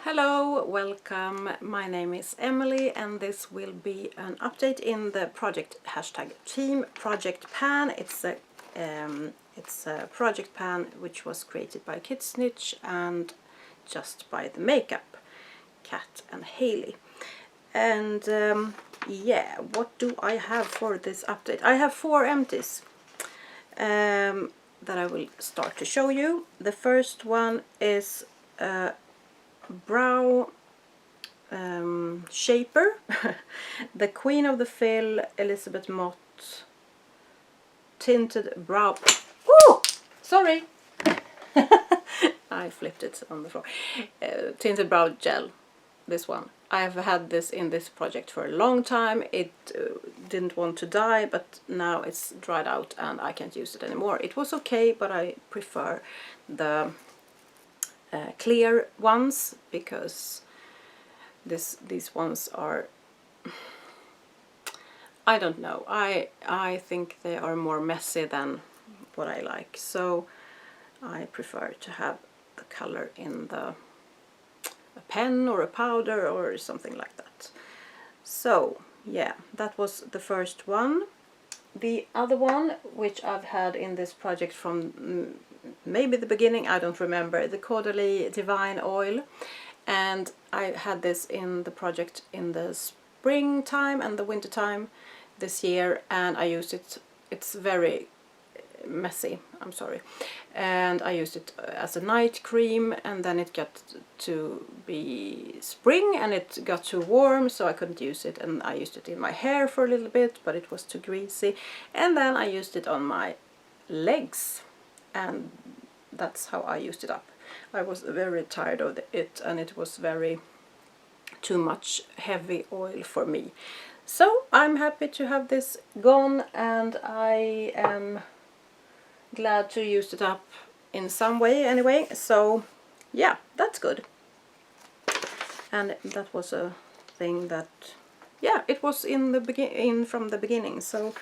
Hello, welcome. My name is Emily and this will be an update in the project #team project pan. It's a project pan which was created by Kit Snitch and just by the makeup Kat and Haley. And yeah, what do I have for this update? I have 4 empties that I will start to show you. The first one is brow shaper, the Queen of the Fill Elizabeth Mott tinted brow. Oh, sorry, I flipped it on the floor. Tinted brow gel. This one. I have had this in this project for a long time. It didn't want to die, but now it's dried out and I can't use it anymore. It was okay, but I prefer the clear ones because these ones are, I don't know, I think they are more messy than what I like, so I prefer to have the color in a pen or a powder or something like that. So yeah, that was the first one. The other one, which I've had in this project from maybe the beginning, I don't remember, the Caudalie Divine Oil, and I had this in the project in the springtime and the winter time this year, and I used it. It's very messy, I'm sorry, and I used it as a night cream, and then it got to be spring and it got too warm, so I couldn't use it, and I used it in my hair for a little bit, but it was too greasy, and then I used it on my legs, and that's how I used it up. I was very tired of it, and it was very too much heavy oil for me. So I'm happy to have this gone, and I am glad to use it up in some way anyway. So yeah, that's good. And that was a thing that, yeah, it was in the from the beginning, so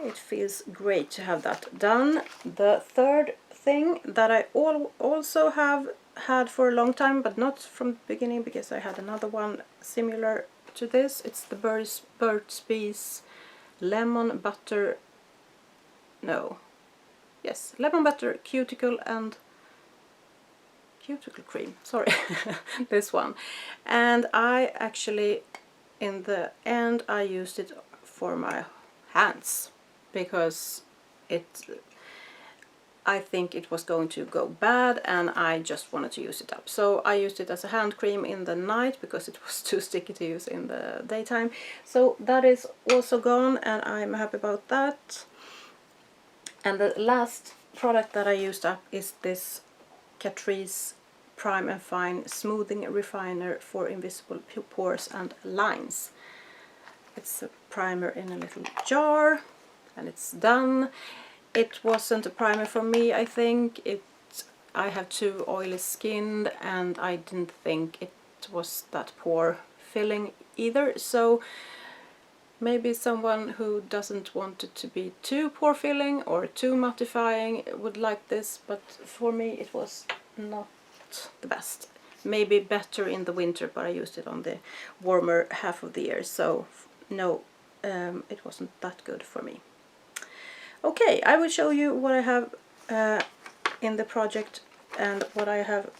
it feels great to have that done. The third thing that I also have had for a long time, but not from the beginning because I had another one similar to this. It's the Burt's Bees Lemon Butter, Lemon Butter Cuticle Cream, sorry, this one. And I actually, in the end, I used it for my hands because I think it was going to go bad and I just wanted to use it up. So I used it as a hand cream in the night because it was too sticky to use in the daytime. So that is also gone and I'm happy about that. And the last product that I used up is this Catrice Prime and Fine Smoothing Refiner for Invisible Pores and Lines. It's a primer in a little jar and it's done. It wasn't a primer for me, I think. I have too oily skin and I didn't think it was that pore filling either, so maybe someone who doesn't want it to be too pore filling or too mattifying would like this, but for me it was not the best. Maybe better in the winter, but I used it on the warmer half of the year, so no, it wasn't that good for me. Okay, I will show you what I have in the project and what I have,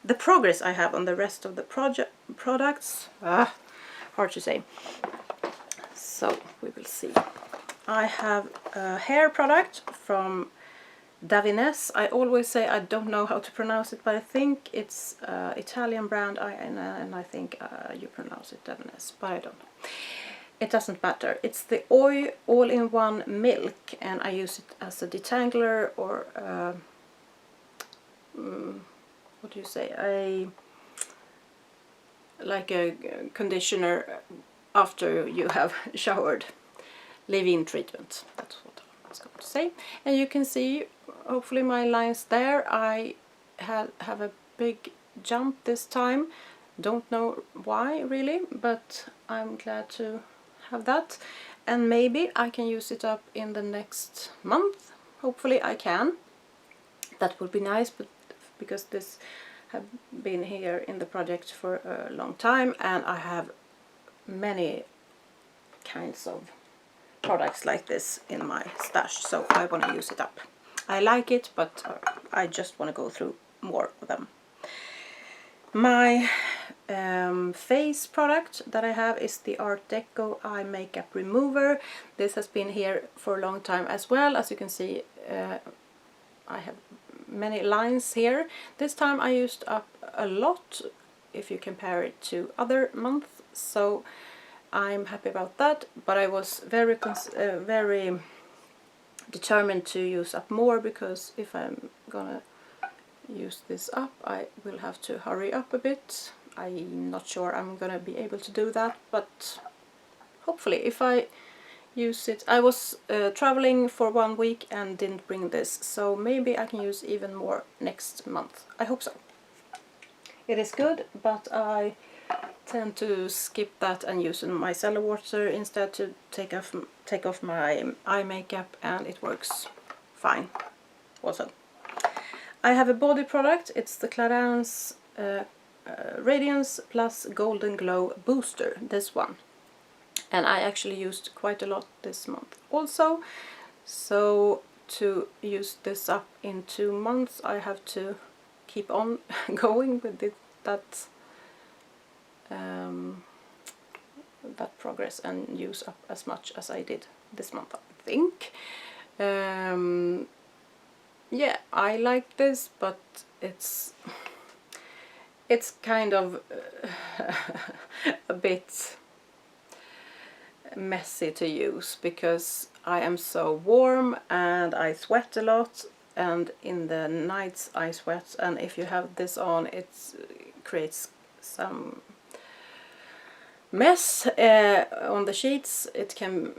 the progress I have on the rest of the products. Hard to say. So we will see. I have a hair product from Davines. I always say I don't know how to pronounce it, but I think it's Italian brand, and I think you pronounce it Davines, but I don't know. It doesn't matter. It's the Oi all-in-one milk, and I use it as a detangler or what do you say? Like a conditioner after you have showered. Leave-in treatment. That's what I was going to say. And you can see, hopefully, my lines there. I have a big jump this time. Don't know why really, but I'm glad to have that. And maybe I can use it up in the next month. Hopefully I can. That would be nice, but because this have been here in the project for a long time, and I have many kinds of products like this in my stash, so I want to use it up. I like it, but I just want to go through more of them. My face product that I have is the Art Deco Eye Makeup Remover. This has been here for a long time as well. As you can see, I have many lines here. This time I used up a lot if you compare it to other months, so I'm happy about that, but I was very determined to use up more, because if I'm gonna use this up I will have to hurry up a bit. I'm not sure I'm gonna be able to do that, but hopefully if I use it. I was traveling for 1 week and didn't bring this, so maybe I can use even more next month. I hope so. It is good, but I tend to skip that and use my micellar water instead to take off my eye makeup, and it works fine also. I have a body product. It's the Clarins Radiance Plus Golden Glow Booster, this one. And I actually used quite a lot this month also. So to use this up in 2 months I have to keep on going with that progress and use up as much as I did this month, I think. Yeah, I like this, but it's kind of a bit messy to use, because I am so warm and I sweat a lot, and in the nights I sweat, and if you have this on it creates some mess on the sheets. It can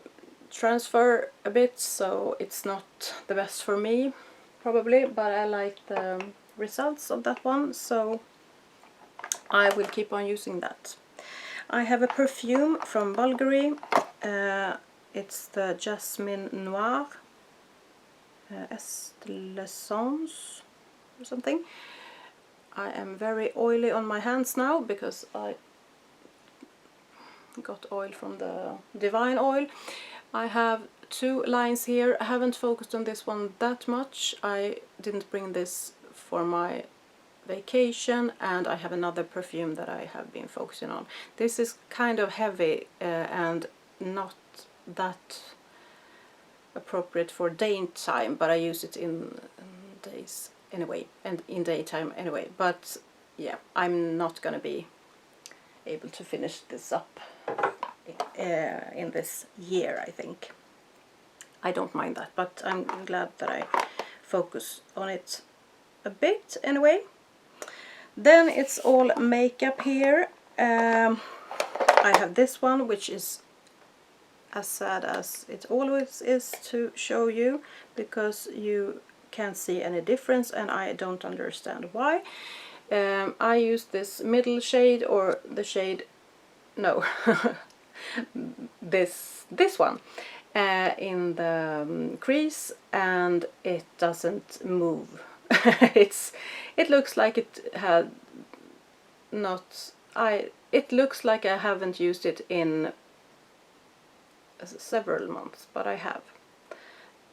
transfer a bit, so it's not the best for me probably, but I like the results of that one, so I will keep on using that. I have a perfume from Bvlgari. It's the Jasmin Noir, L'Essence or something. I am very oily on my hands now because I got oil from the Davines Oi. I have 2 lines here. I haven't focused on this one that much. I didn't bring this for my vacation, and I have another perfume that I have been focusing on. This is kind of heavy and not that appropriate for daytime, but I use it in days anyway, and in daytime anyway. But yeah, I'm not gonna be able to finish this up in this year, I think. I don't mind that, but I'm glad that I focus on it a bit anyway. Then it's all makeup here. I have this one, which is as sad as it always is to show you, because you can't see any difference and I don't understand why. I use this middle shade, or the shade, no, this one in the crease, and it doesn't move. It looks like it had not, it looks like I haven't used it in several months, but I have.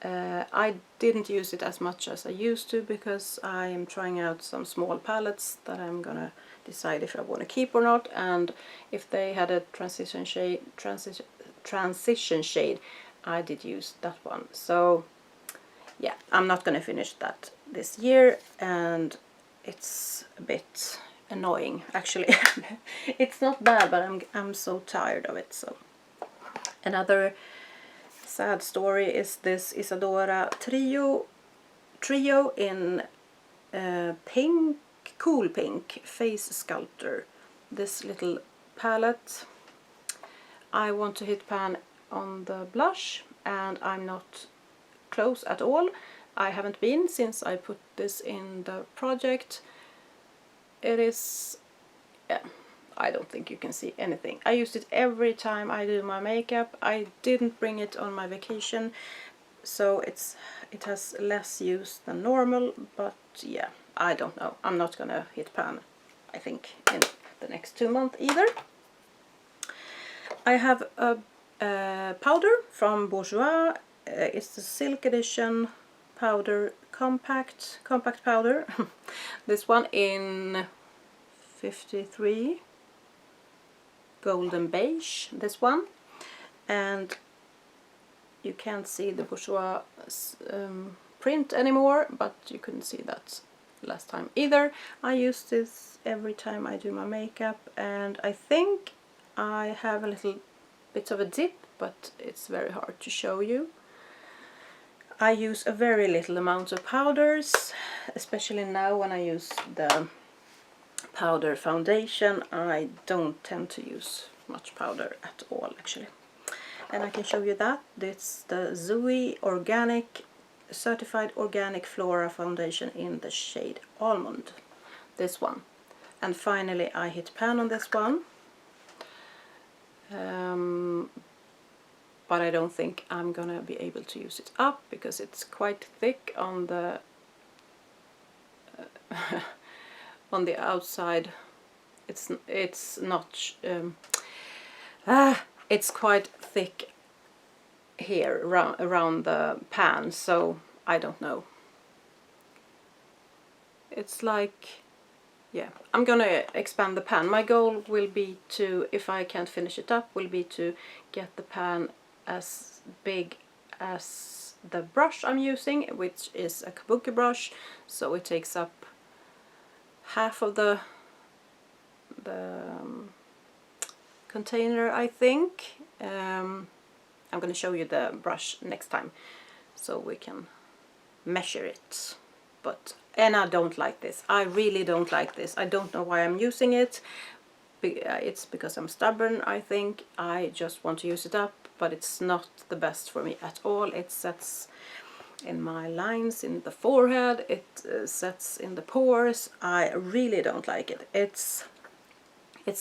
I didn't use it as much as I used to, because I am trying out some small palettes that I'm gonna decide if I want to keep or not, and if they had a transition shade, I did use that one. So yeah, I'm not gonna finish that this year, and it's a bit annoying actually. It's not bad, but I'm so tired of it. So another sad story is this Isadora Trio in pink, cool pink face sculptor. This little palette. I want to hit pan on the blush, and I'm not close at all. I haven't been since I put this in the project. It is, yeah, I don't think you can see anything. I use it every time I do my makeup. I didn't bring it on my vacation, so it has less use than normal, but yeah, I don't know. I'm not gonna hit pan, I think, in the next 2 months either. I have a powder from Bourjois. It's the Silk Edition powder, compact powder. This one in 53 golden beige, this one. And you can't see the Bourjois print anymore, but you couldn't see that last time either. I use this every time I do my makeup, and I think I have a little bit of a dip, but it's very hard to show you. I use a very little amount of powders, especially now when I use the powder foundation. I don't tend to use much powder at all, actually. And I can show you that. It's the Zuii Organic, Certified Organic Flora Foundation in the shade Almond. This one. And finally I hit pan on this one. But I don't think I'm gonna be able to use it up because it's quite thick on the on the outside. It's not it's quite thick here around the pan, so I don't know. It's like, yeah, I'm gonna expand the pan. My goal will be to, if I can't finish it up, will be to get the pan as big as the brush I'm using, which is a kabuki brush, so it takes up half of the container, I think. I'm going to show you the brush next time so we can measure it. And I don't like this. I really don't like this. I don't know why I'm using it. It's because I'm stubborn, I think. I just want to use it up, but it's not the best for me at all. It sets in my lines in the forehead, it sets in the pores. I really don't like it. It's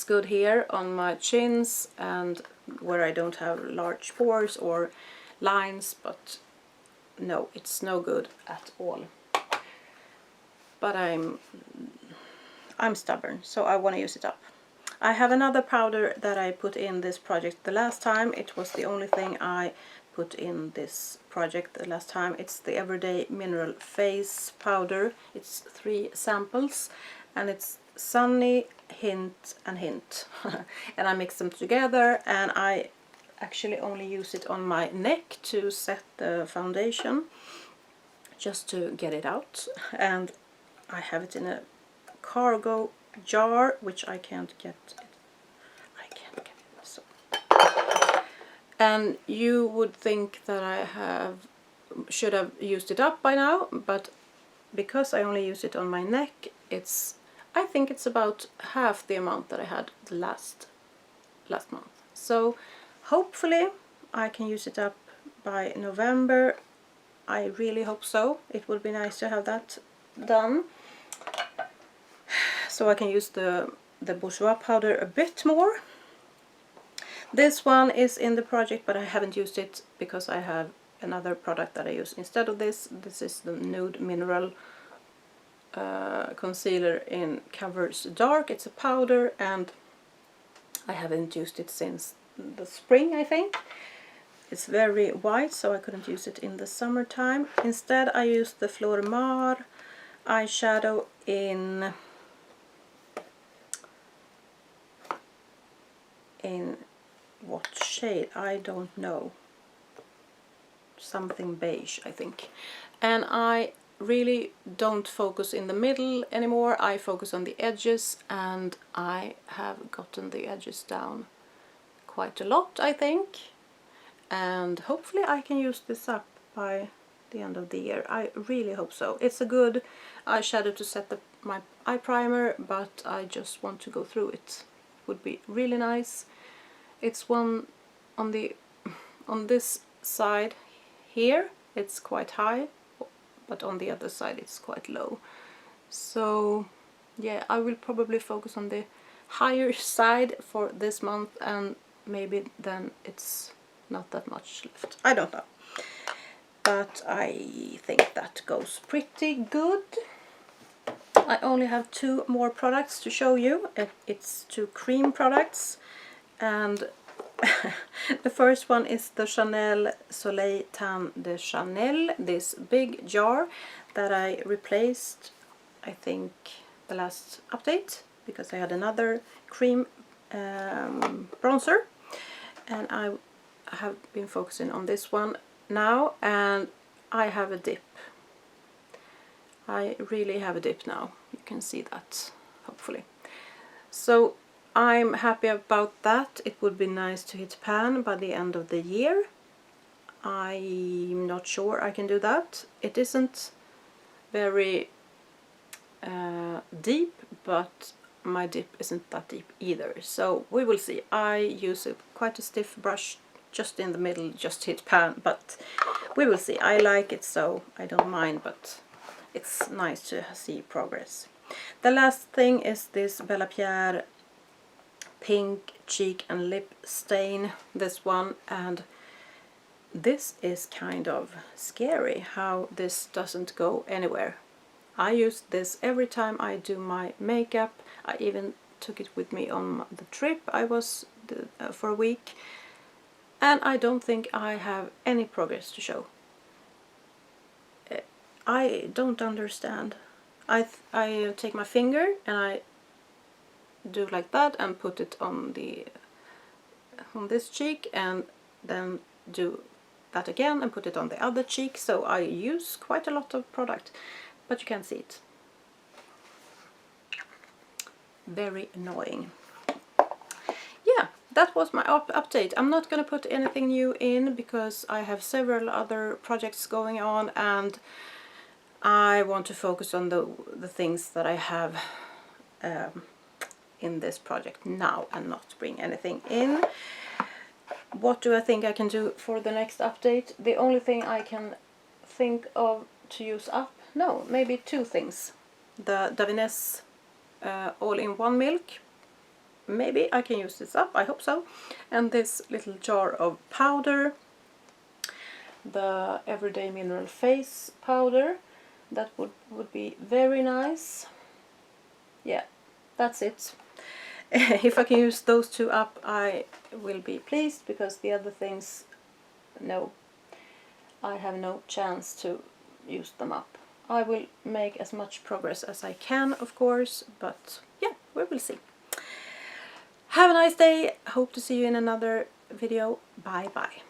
good here on my chins and where I don't have large pores or lines, but no, it's no good at all. But I'm stubborn, so I want to use it up. I have another powder that I put in this project the last time. It was the only thing I put in this project the last time. It's the Everyday Mineral Face Powder. It's 3 samples and it's Sunny, Hint and Hint. And I mix them together, and I actually only use it on my neck to set the foundation, just to get it out. And I have it in a cargo jar, which I can't get it. So. And you would think that I should have used it up by now, but because I only use it on my neck, I think it's about half the amount that I had last month. So hopefully I can use it up by November. I really hope so. It would be nice to have that done, so I can use the Bourjois powder a bit more. This one is in the project, but I haven't used it because I have another product that I use instead of this. This is the Nudh Mineral Concealer in Covers Dark. It's a powder, and I haven't used it since the spring, I think. It's very white, so I couldn't use it in the summertime. Instead I used the Flormar eyeshadow in what shade? I don't know. Something beige, I think. And I really don't focus in the middle anymore. I focus on the edges, and I have gotten the edges down quite a lot, I think. And hopefully I can use this up by the end of the year. I really hope so. It's a good eyeshadow to set my eye primer, but I just want to go through it. Would be really nice. It's one on this side here, it's quite high, but on the other side it's quite low. So yeah, I will probably focus on the higher side for this month, and maybe then it's not that much left. I don't know, but I think that goes pretty good. I only have 2 more products to show you. It's 2 cream products, and the first one is the Chanel Soleil Teint de Chanel, this big jar that I replaced, I think, the last update, because I had another cream bronzer, and I have been focusing on this one now, and I have a dip. I really have a dip now. You can see that, hopefully. So I'm happy about that. It would be nice to hit pan by the end of the year. I'm not sure I can do that. It isn't very deep, but my dip isn't that deep either. So we will see. I use quite a stiff brush just in the middle, just hit pan, but we will see. I like it, so I don't mind, but it's nice to see progress. The last thing is this Bellapierre pink cheek and lip stain, this one, and this is kind of scary how this doesn't go anywhere. I use this every time I do my makeup. I even took it with me on the trip I was for a week, and I don't think I have any progress to show. I don't understand. I take my finger and I do like that and put it on this cheek, and then do that again and put it on the other cheek. So I use quite a lot of product, but you can't see it. Very annoying. Yeah, that was my update. I'm not gonna put anything new in because I have several other projects going on, and I want to focus on the things that I have in this project now and not bring anything in. What do I think I can do for the next update? The only thing I can think of to use up, no, maybe 2 things. The Davines all-in-one milk. Maybe I can use this up, I hope so. And this little jar of powder. The Everyday Mineral Face powder. That would be very nice. Yeah, that's it. If I can use those 2 up, I will be pleased, because the other things, no, I have no chance to use them up. I will make as much progress as I can, of course, but yeah, we will see. Have a nice day. Hope to see you in another video. Bye bye.